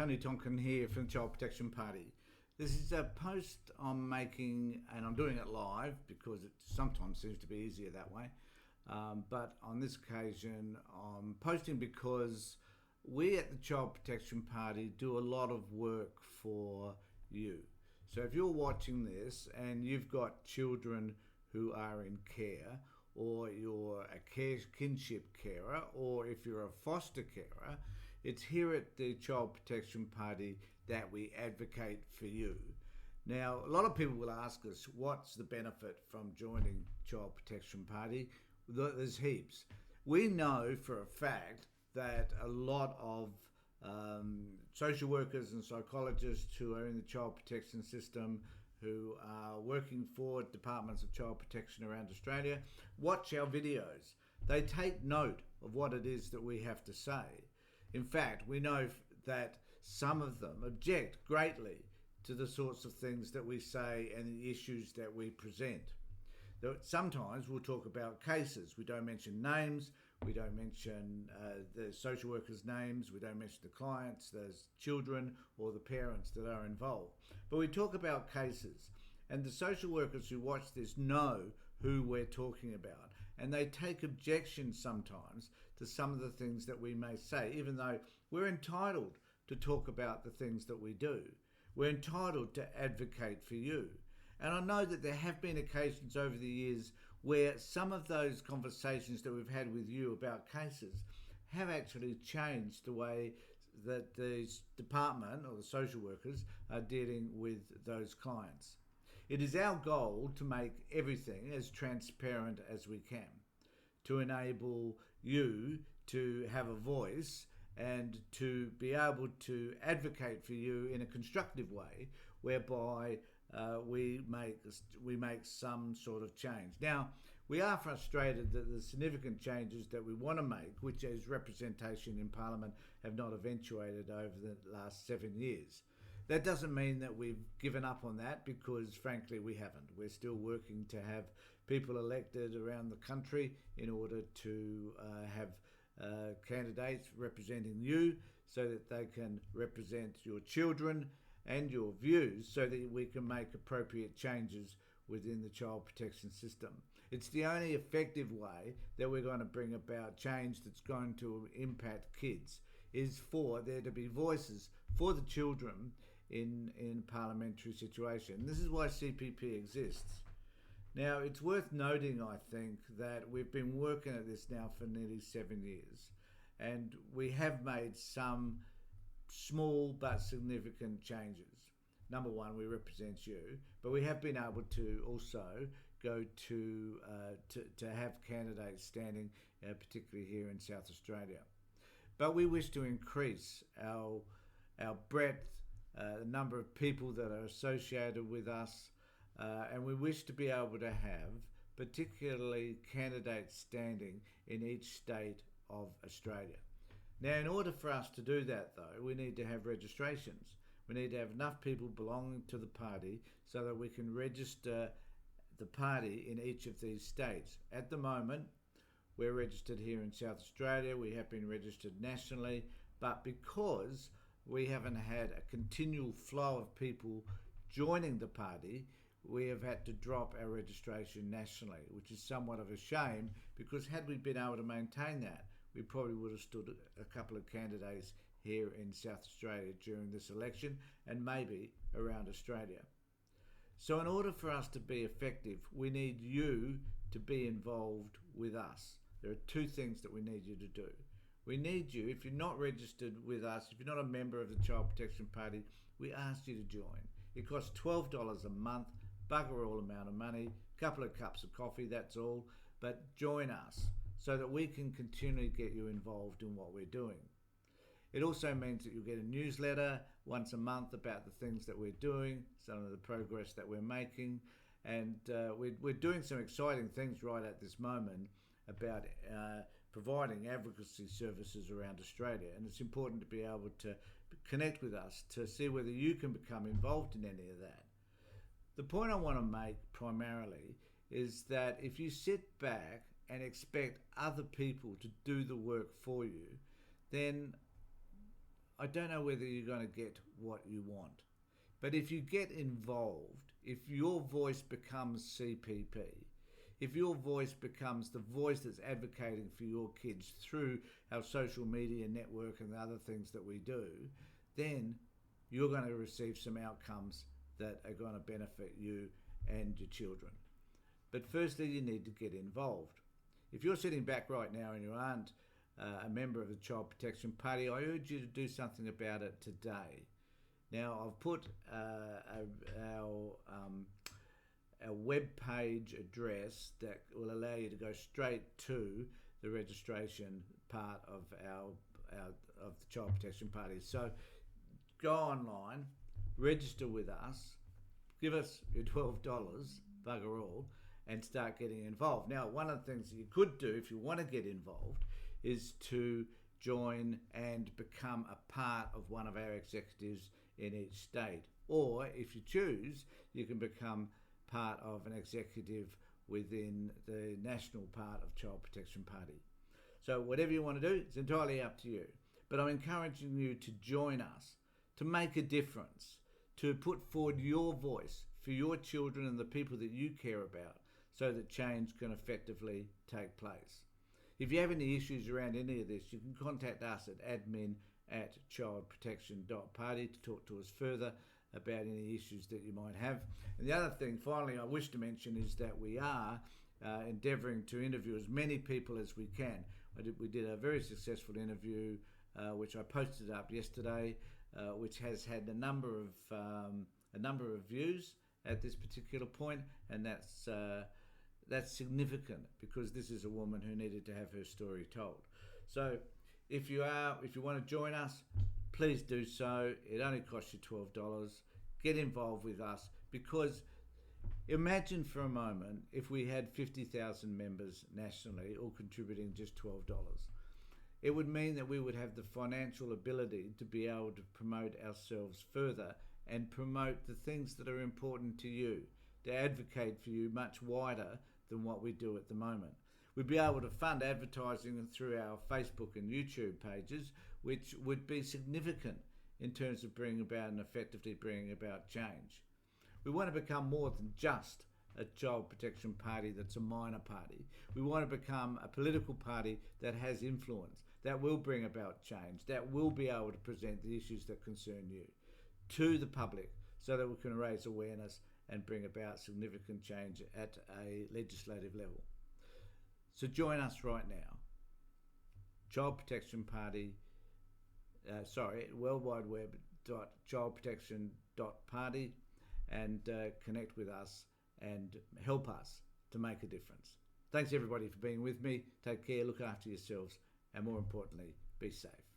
Tony Tonkin here from the Child Protection Party. This is a post I'm making, and I'm doing it live because it sometimes seems to be easier that way. But on this occasion, I'm posting because we at the Child Protection Party do a lot of work for you. So if you're watching this and you've got children who are in care, or you're a kinship carer, or if you're a foster carer, it's here at the Child Protection Party that we advocate for you. Now, a lot of people will ask us, what's the benefit from joining Child Protection Party? There's heaps. We know for a fact that a lot of social workers and psychologists who are in the child protection system, who are working for departments of child protection around Australia, watch our videos. They take note of what it is that we have to say. In fact, we know that some of them object greatly to the sorts of things that we say and the issues that we present. Sometimes we'll talk about cases. We don't mention names. We don't mention the social workers' names. We don't mention the clients, the children, or the parents that are involved. But we talk about cases. And the social workers who watch this know who we're talking about. And they take objection sometimes to some of the things that we may say, even though we're entitled to talk about the things that we do. We're entitled to advocate for you. And I know that there have been occasions over the years where some of those conversations that we've had with you about cases have actually changed the way that the department or the social workers are dealing with those clients. It is our goal to make everything as transparent as we can, to enable you to have a voice and to be able to advocate for you in a constructive way, whereby we make some sort of change. Now, we are frustrated that the significant changes that we want to make, which is representation in Parliament, have not eventuated over the last 7 years. That doesn't mean that we've given up on that, because frankly we haven't. We're still working to have people elected around the country in order to have candidates representing you so that they can represent your children and your views, so that we can make appropriate changes within the child protection system. It's the only effective way that we're going to bring about change that's going to impact kids, is for there to be voices for the children in parliamentary situation. This is why CPP exists. Now, it's worth noting, I think, that we've been working at this now for nearly 7 years, and we have made some small but significant changes. Number one, we represent you, but we have been able to also go to have candidates standing, particularly here in South Australia. But we wish to increase our breadth, the number of people that are associated with us, and we wish to be able to have particularly candidates standing in each state of Australia. Now, in order for us to do that, though, we need to have registrations. We need to have enough people belonging to the party so that we can register the party in each of these states. At the moment, we're registered here in South Australia. We have been registered nationally, but because we haven't had a continual flow of people joining the party, we have had to drop our registration nationally, which is somewhat of a shame, because had we been able to maintain that, we probably would have stood a couple of candidates here in South Australia during this election, and maybe around Australia. So in order for us to be effective, we need you to be involved with us. There are two things that we need you to do. We need you, if you're not registered with us, if you're not a member of the Child Protection Party, we ask you to join. It costs $12 a month, bugger all amount of money, a couple of cups of coffee, that's all, but join us so that we can continually get you involved in what we're doing. It also means that you'll get a newsletter once a month about the things that we're doing, some of the progress that we're making, and we're doing some exciting things right at this moment about providing advocacy services around Australia, and it's important to be able to connect with us to see whether you can become involved in any of that. The point I want to make primarily is that if you sit back and expect other people to do the work for you, then I don't know whether you're going to get what you want. But if you get involved, if your voice becomes CPP, if your voice becomes the voice that's advocating for your kids through our social media network and the other things that we do, then you're going to receive some outcomes that are going to benefit you and your children. But firstly, you need to get involved. If you're sitting back right now and you aren't a member of the Child Protection Party, I urge you to do something about it today. Now, I've put our web page address that will allow you to go straight to the registration part of of the Child Protection Party. So go online, register with us, give us your $12, bugger all, and start getting involved. Now, one of the things that you could do if you want to get involved is to join and become a part of one of our executives in each state. Or if you choose, you can become part of an executive within the national part of Child Protection Party. So whatever you want to do, it's entirely up to you. But I'm encouraging you to join us, to make a difference, to put forward your voice for your children and the people that you care about so that change can effectively take place. If you have any issues around any of this, you can contact us at admin@childprotection.party to talk to us further about any issues that you might have. And the other thing, finally, I wish to mention is that we are endeavouring to interview as many people as we can. We did a very successful interview, which I posted up yesterday, which has had a number of views at this particular point, and that's significant because this is a woman who needed to have her story told. So if you want to join us, please do so. It only costs you $12. Get involved with us, because imagine for a moment if we had 50,000 members nationally all contributing just $12. It would mean that we would have the financial ability to be able to promote ourselves further and promote the things that are important to you, to advocate for you much wider than what we do at the moment. We'd be able to fund advertising through our Facebook and YouTube pages, which would be significant in terms of bringing about and effectively bringing about change. We want to become more than just a child protection party that's a minor party. We want to become a political party that has influence, that will bring about change, that will be able to present the issues that concern you to the public so that we can raise awareness and bring about significant change at a legislative level. So join us right now. Child Protection Party, World Wide Web childprotection.party, and connect with us and help us to make a difference. Thanks everybody for being with me. Take care, look after yourselves, and more importantly, be safe.